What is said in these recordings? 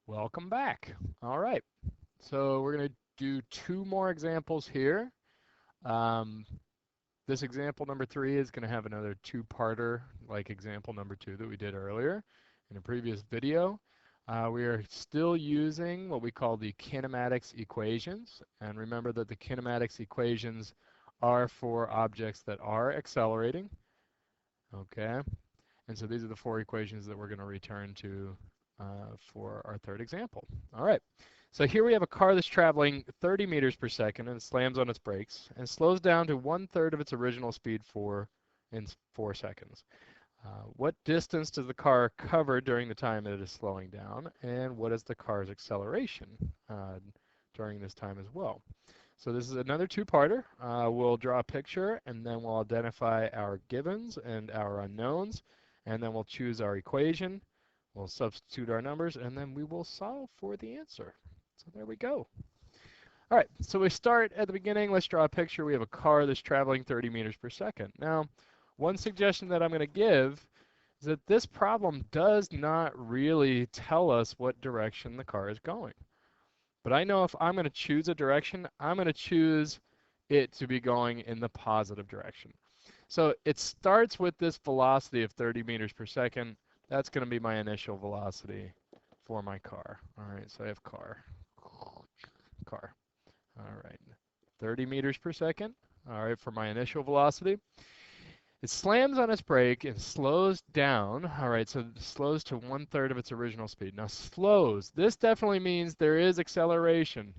Welcome back. All right, so we're going to do two more examples here. Um, this example number 3 is going to have another two-parter like example number 2 that we did earlier in a previous video. We are still using what we call the kinematics equations. And remember that the kinematics equations are for objects that are accelerating. Okay, and so these are the 4 equations that we're going to return to for our third example. All right, so here we have a car that's traveling 30 meters per second and slams on its brakes and slows down to 1/3 of its original speed in 4 seconds. What distance does the car cover during the time that it is slowing down, and what is the car's acceleration during this time as well? So this is another two-parter. We'll draw a picture, and then we'll identify our givens and our unknowns, and then we'll choose our equation. We'll substitute our numbers, and then we will solve for the answer. So there we go. All right, so we start at the beginning. Let's draw a picture. We have a car that's traveling 30 meters per second. Now, one suggestion that I'm going to give is that this problem does not really tell us what direction the car is going. But I know if I'm going to choose a direction, I'm going to choose it to be going in the positive direction. So it starts with this velocity of 30 meters per second. That's going to be my initial velocity for my car. All right, so I have car. All right, 30 meters per second. All right, for my initial velocity. It slams on its brake and slows down. All right, so it slows to 1/3 of its original speed. Now slows, this definitely means there is acceleration.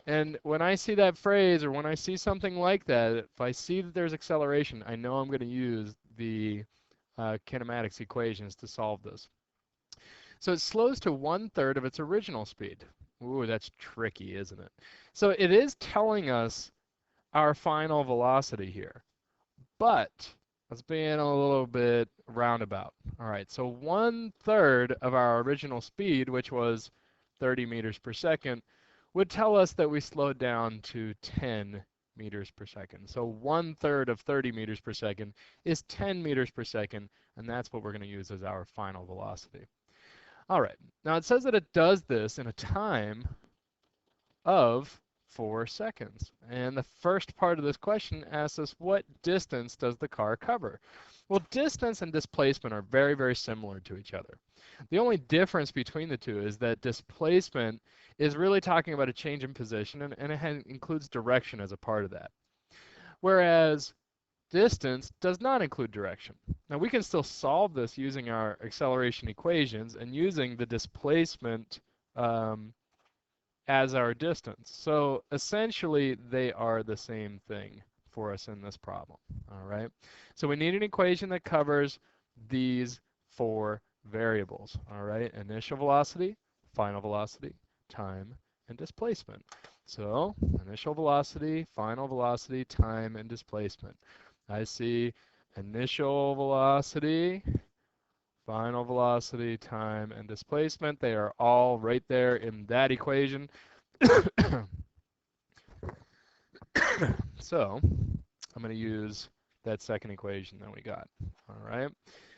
And when I see that phrase or when I see something like that, if I see that there's acceleration, I know I'm going to use the kinematics equations to solve this. So it slows to 1/3 of its original speed. Ooh, that's tricky, isn't it? So it is telling us our final velocity here. But let's be in a little bit roundabout. All right, so 1/3 of our original speed, which was 30 meters per second, would tell us that we slowed down to 10 meters per second. So 1/3 of 30 meters per second is 10 meters per second, and that's what we're going to use as our final velocity. All right, now it says that it does this in a time of 4 seconds. And the first part of this question asks us, what distance does the car cover? Well, distance and displacement are very, very similar to each other. The only difference between the two is that displacement is really talking about a change in position, and it includes direction as a part of that. Whereas distance does not include direction. Now, we can still solve this using our acceleration equations and using the displacement as our distance. So essentially, they are the same thing for us in this problem. All right. So we need an equation that covers these 4 variables. All right. Initial velocity, final velocity, time, and displacement. So initial velocity, final velocity, time, and displacement. I see initial velocity, final velocity, time, and displacement. They are all right there in that equation. So I'm going to use that second equation that we got. All right.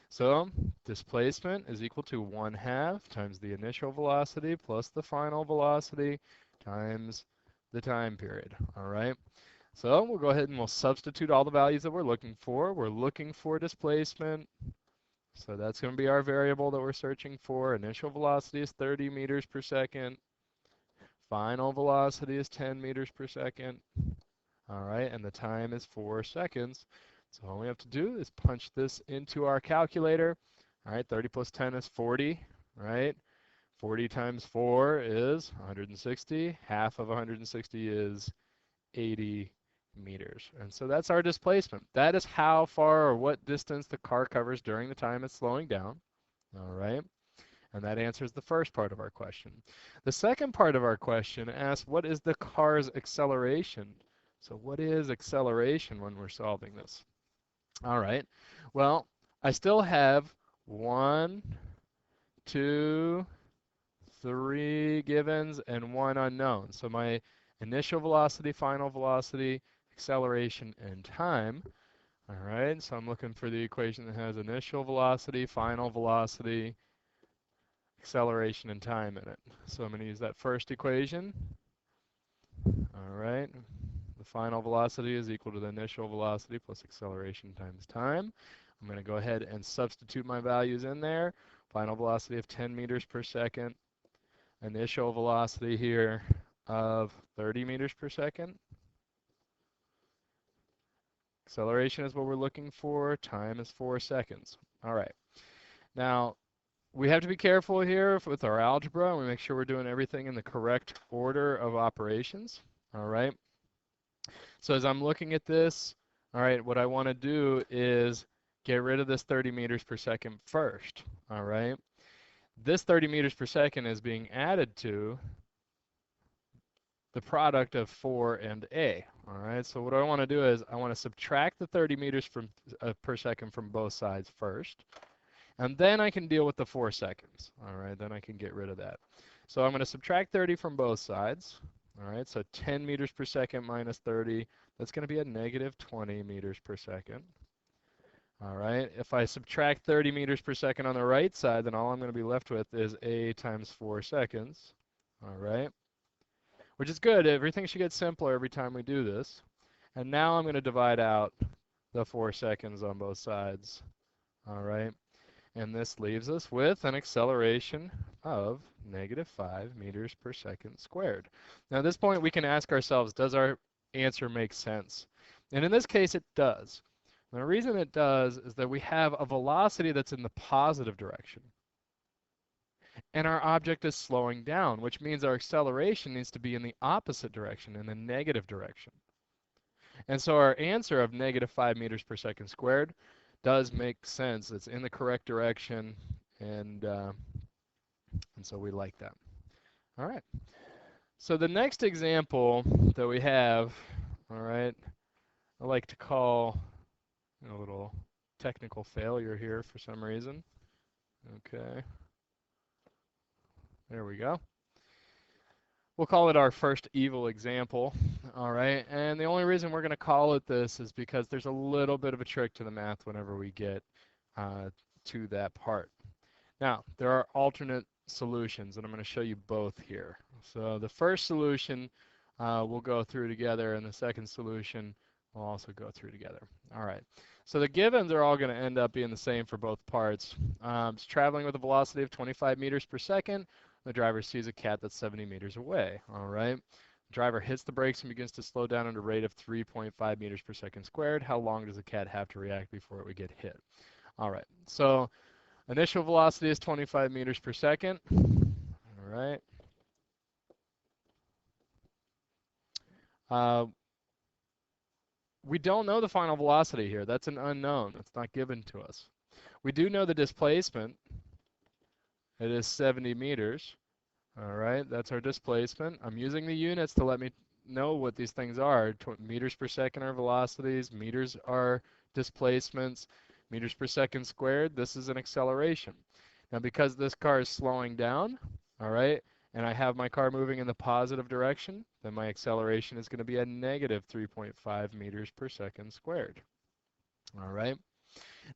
So displacement is equal to 1/2 times the initial velocity plus the final velocity times the time period. All right. So we'll go ahead and we'll substitute all the values that we're looking for. We're looking for displacement. So that's going to be our variable that we're searching for. Initial velocity is 30 meters per second. Final velocity is 10 meters per second. All right, and the time is 4 seconds. So all we have to do is punch this into our calculator. All right, 30 plus 10 is 40, right? 40 times 4 is 160. Half of 160 is 80 meters. And so that's our displacement. That is how far or what distance the car covers during the time it's slowing down. All right. And that answers the first part of our question. The second part of our question asks, what is the car's acceleration? So what is acceleration when we're solving this? All right. Well, I still have 1, 2, 3 givens and 1 unknown. So my initial velocity, final velocity, acceleration, and time All right, so I'm looking for the equation that has initial velocity, final velocity, acceleration, and time in it. So I'm going to use that first equation. All right, the final velocity is equal to the initial velocity plus acceleration times time. I'm going to go ahead and substitute my values in there. Final velocity of 10 meters per second. Initial velocity here of 30 meters per second. Acceleration is what we're looking for. Time is 4 seconds. All right. Now, we have to be careful here with our algebra. We make sure we're doing everything in the correct order of operations. All right. So as I'm looking at this, all right, what I want to do is get rid of this 30 meters per second first. All right. This 30 meters per second is being added to the product of 4 and a. All right, so what I want to do is I want to subtract the 30 meters per second from both sides first, and then I can deal with the 4 seconds. All right, then I can get rid of that. So I'm going to subtract 30 from both sides. All right, so 10 meters per second minus 30, that's going to be a negative 20 meters per second. All right, if I subtract 30 meters per second on the right side, then all I'm going to be left with is a times 4 seconds. All right. Which is good. Everything should get simpler every time we do this. And now I'm going to divide out the 4 seconds on both sides. All right. And this leaves us with an acceleration of negative 5 meters per second squared. Now at this point we can ask ourselves, does our answer make sense? And in this case it does. And the reason it does is that we have a velocity that's in the positive direction. And our object is slowing down, which means our acceleration needs to be in the opposite direction, in the negative direction. And so our answer of negative 5 meters per second squared does make sense. It's in the correct direction, and so we like that. All right. So the next example that we have, all right, I like to call a little technical failure here for some reason. Okay. There we go. We'll call it our first evil example, all right? And the only reason we're going to call it this is because there's a little bit of a trick to the math whenever we get to that part. Now, there are alternate solutions, and I'm going to show you both here. So the first solution we'll go through together, and the second solution we'll also go through together. All right. So the givens are all going to end up being the same for both parts. It's traveling with a velocity of 25 meters per second. The driver sees a cat that's 70 meters away. All right. The driver hits the brakes and begins to slow down at a rate of 3.5 meters per second squared. How long does the cat have to react before it would get hit? All right. So initial velocity is 25 meters per second. All right. We don't know the final velocity here. That's an unknown. It's not given to us. We do know the displacement. It is 70 meters. All right, that's our displacement. I'm using the units to let me know what these things are. Meters per second are velocities. Meters are displacements. Meters per second squared, this is an acceleration. Now because this car is slowing down, all right, and I have my car moving in the positive direction, then my acceleration is going to be a negative 3.5 meters per second squared. All right.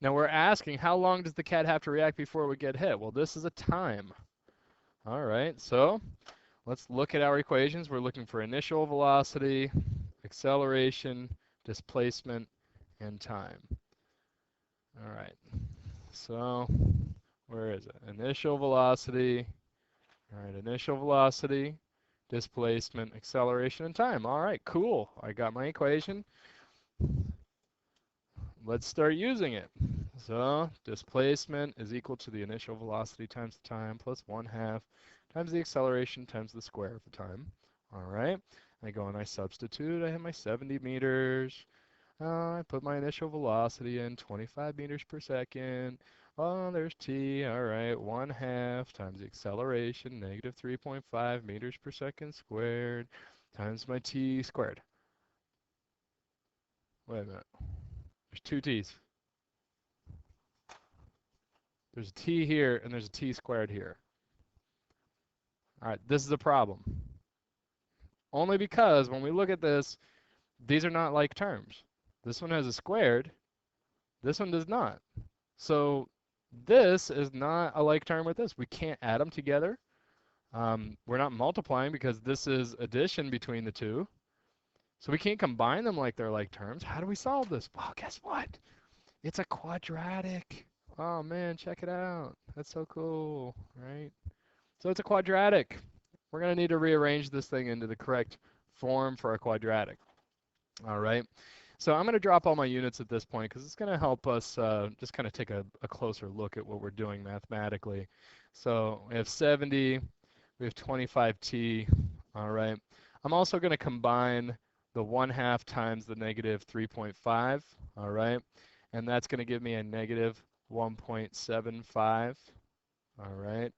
Now we're asking, how long does the cat have to react before it would get hit? Well, this is a time. All right, so let's look at our equations. We're looking for initial velocity, acceleration, displacement, and time. All right, so where is it? Initial velocity. All right, initial velocity, displacement, acceleration, and time. All right, cool. I got my equation. Let's start using it. So displacement is equal to the initial velocity times the time plus 1/2 times the acceleration times the square of the time. All right. I go and I substitute. I have my 70 meters. I put my initial velocity in, 25 meters per second. Oh, there's t. All right, 1/2 times the acceleration, negative 3.5 meters per second squared, times my t squared. Wait a minute. There's two t's. There's a t here, and there's a t squared here. All right, this is a problem. Only because when we look at this, these are not like terms. This one has a squared, This one does not. So this is not a like term with this. We can't add them together. We're not multiplying because this is addition between the two. So we can't combine them like they're like terms. How do we solve this? Well, guess what? It's a quadratic. Oh man, check it out. That's so cool, right? So it's a quadratic. We're going to need to rearrange this thing into the correct form for a quadratic. All right. So I'm going to drop all my units at this point because it's going to help us just kind of take a closer look at what we're doing mathematically. So we have 70, we have 25t. All right. I'm also going to combine the 1/2 times the negative 3.5. All right. And that's going to give me a negative 1.75. All right.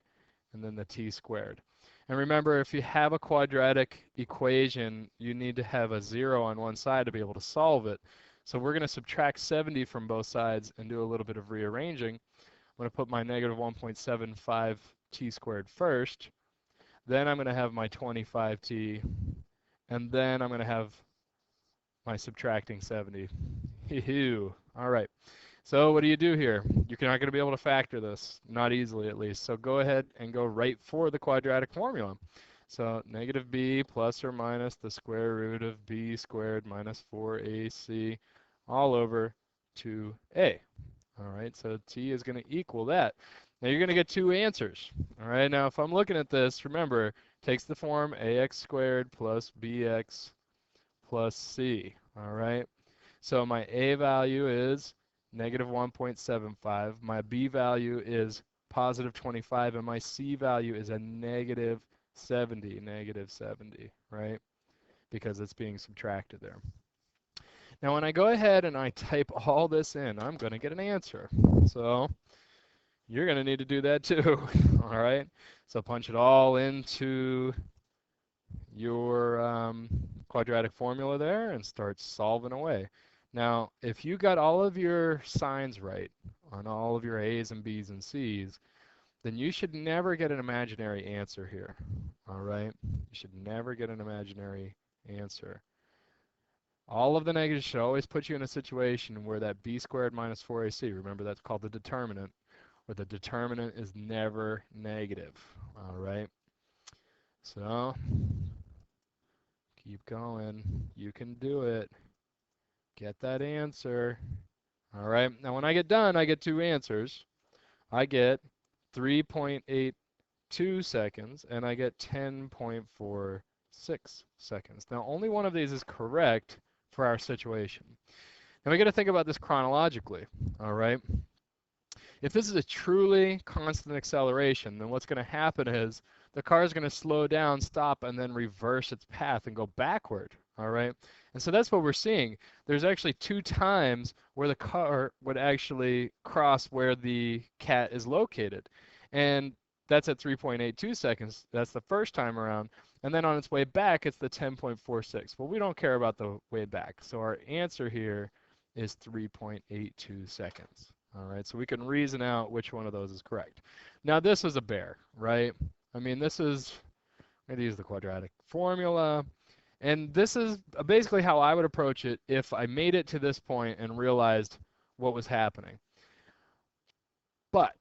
And then the t squared. And remember, if you have a quadratic equation, you need to have a 0 on one side to be able to solve it. So we're going to subtract 70 from both sides and do a little bit of rearranging. I'm going to put my negative 1.75 t squared first. Then I'm going to have my 25t. And then I'm going to have my subtracting 70. All right. So what do you do here? You're not going to be able to factor this, not easily at least. So go ahead and go right for the quadratic formula. So negative b plus or minus the square root of b squared minus 4ac all over 2a. All right, so t is going to equal that. Now you're going to get two answers. All right, now if I'm looking at this, remember, it takes the form ax squared plus bx plus c. All right. So my A value is negative 1.75. My B value is positive 25. And my C value is a negative 70, right? Because it's being subtracted there. Now, when I go ahead and I type all this in, I'm going to get an answer. So you're going to need to do that too. All right. So punch it all into your quadratic formula there and start solving away. Now, if you got all of your signs right on all of your A's and B's and C's, then you should never get an imaginary answer here. All right? You should never get an imaginary answer. All of the negatives should always put you in a situation where that b squared minus 4ac, remember that's called the determinant, where the determinant is never negative. All right? So keep going. You can do it. Get that answer. All right. Now, when I get done, I get two answers. I get 3.82 seconds, and I get 10.46 seconds. Now, only one of these is correct for our situation. Now, we got to think about this chronologically. All right. If this is a truly constant acceleration, then what's going to happen is the car is going to slow down, stop, and then reverse its path and go backward. All right. And so that's what we're seeing. There's actually two times where the car would actually cross where the cat is located. And that's at 3.82 seconds. That's the first time around. And then on its way back, it's the 10.46. Well, we don't care about the way back. So our answer here is 3.82 seconds. All right, so we can reason out which one of those is correct. Now, this is a bear, right? I mean, this is, I'm going to use the quadratic formula. And this is basically how I would approach it if I made it to this point and realized what was happening. But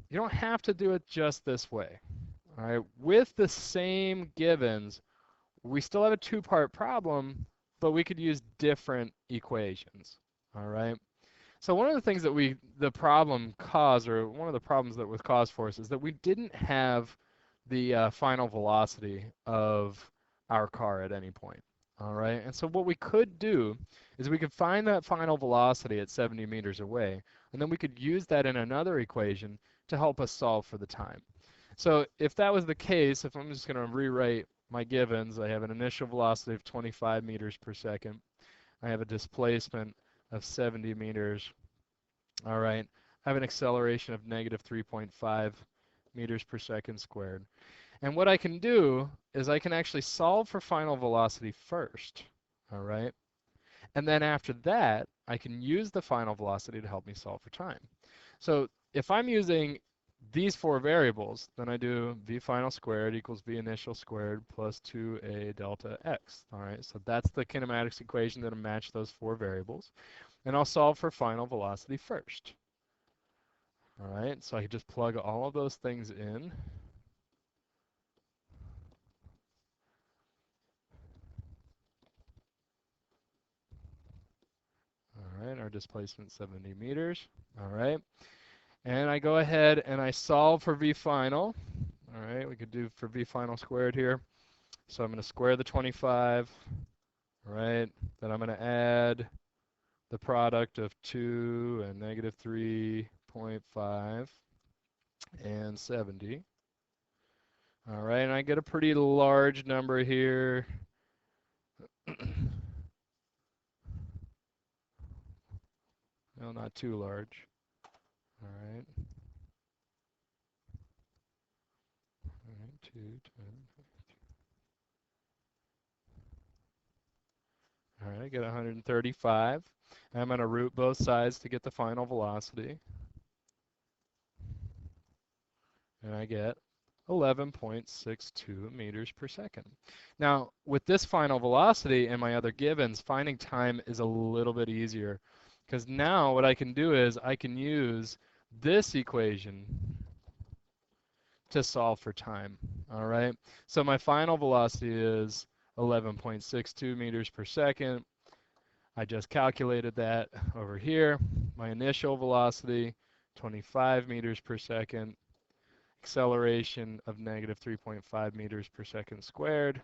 you don't have to do it just this way. All right, with the same givens, we still have a two-part problem, but we could use different equations. All right. So one of the things that the problem caused, or one of the problems that was caused for us, is that we didn't have the final velocity of our car at any point. All right, and so what we could do is we could find that final velocity at 70 meters away, and then we could use that in another equation to help us solve for the time. So if that was the case, if I'm just going to rewrite my givens, I have an initial velocity of 25 meters per second. I have a displacement of 70 meters. All right. I have an acceleration of negative 3.5 meters per second squared. And what I can do is I can actually solve for final velocity first. All right. And then after that, I can use the final velocity to help me solve for time. So if I'm using these four variables, then I do v final squared equals v initial squared plus 2a delta x. All right, so that's the kinematics equation that'll match those four variables. And I'll solve for final velocity first. All right, so I can just plug all of those things in. All right, our displacement 70 meters. All right, and I go ahead and I solve for v final. All right, we could do for v final squared here. So I'm going to square the 25, right? Then I'm going to add the product of 2 and negative 3.5 and 70. All right, and I get a pretty large number here. No, not too large. All right. All right, 2, 10. All right, I get 135. I'm going to root both sides to get the final velocity. And I get 11.62 meters per second. Now, with this final velocity and my other givens, finding time is a little bit easier because now what I can do is I can use this equation to solve for time. All right, so my final velocity is 11.62 meters per second. I just calculated that over here. My initial velocity, 25 meters per second. Acceleration of negative 3.5 meters per second squared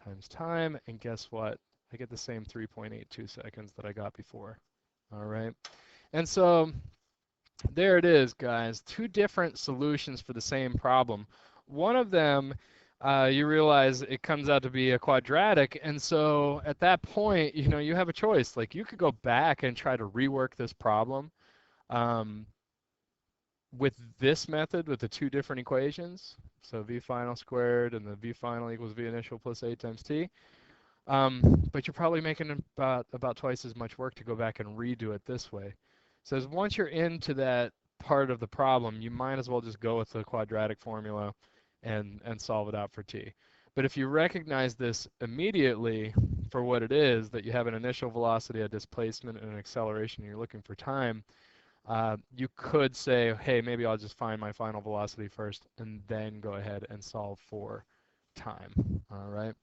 times time. And guess what? I get the same 3.82 seconds that I got before. All right. And so there it is, guys. Two different solutions for the same problem. One of them, you realize it comes out to be a quadratic. And so at that point, you have a choice. Like you could go back and try to rework this problem. With this method, with the two different equations, so v final squared and the v final equals v initial plus a times t, but you're probably making about twice as much work to go back and redo it this way. So once you're into that part of the problem, you might as well just go with the quadratic formula and solve it out for t. But if you recognize this immediately for what it is, that you have an initial velocity, a displacement, and an acceleration, and you're looking for time, you could say, hey, maybe I'll just find my final velocity first and then go ahead and solve for time. All right.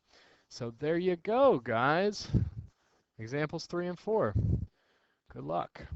So there you go, guys. Examples 3 and 4. Good luck.